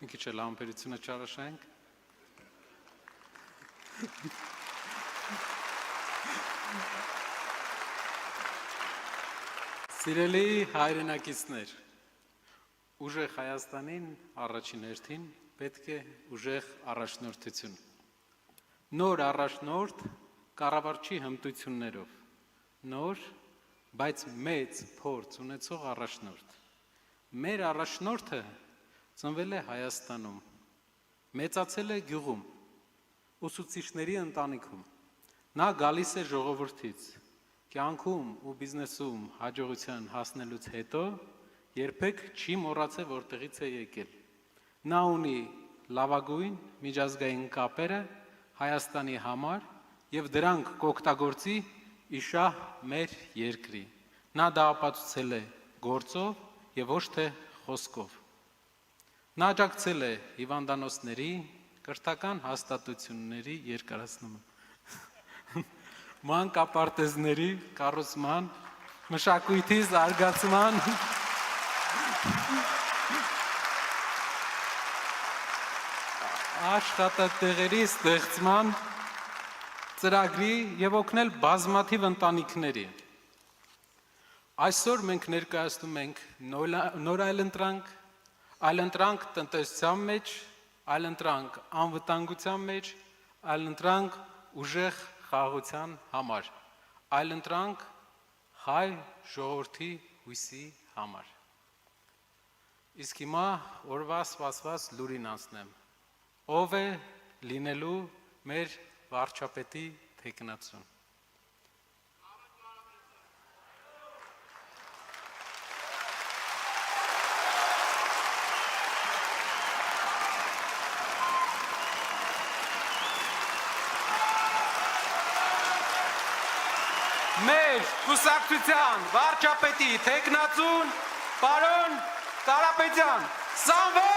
Մի քիչ էլ ամբերությունը չարաշենք։ Սիրելի հայրենակիցներ, ուժեղ Հայաստանին առաջին հերթին պետք է ուժեղ առաջնորդություն։ Նոր առաջնորդ կառավարչի հմտություններով, նոր, բայց մեծ փորձ ունեցող առաջնորդ։ Մեր առաջնորդը ծնվել է Հայաստանում, մեծացել է գյուղում, ուսուցիչների ընտանիքում։ Նա գալիս է ժողովրդից, կյանքում ու բիզնեսում հաջողության հասնելուց հետո երբեք չի մոռացել որտեղից է եկել։ Նա ունի լավագույն միջազգային կապերը Հայաստանի համար եւ դրանք կօգտագործի իշահ մեր երկրի։ Նա դա ապացուցել է գործով եւ ոչ թե խոսքով։ Նա աջակցել է հիվանդանոցների, կրթական հաստատությունների երկարացումը, մանկապարտեզների կառուցման, մշակույթի զարգացման, աշխատատեղերի ստեղծման ծրագրի եւ օգնել բազմաթիվ ընտանիքների։ Այսօր մենք ներկայացնում ենք նոր այլընտրանք տնտեսության մեջ, այլընտրանք անվտանգության մեջ, այլընտրանք ուժեղ խաղաղության համար, այլընտրանք հայ ժողովրդի հույսի համար։ Իսկ հիմա օրվա սպասված լուրին անցնեմ։ Ով է լինելու մեր վարչապետի թեկնածուն։ Մեր կուսակցության վարչապետի թեկնածուն պարոն Կարապետյան, Սամվել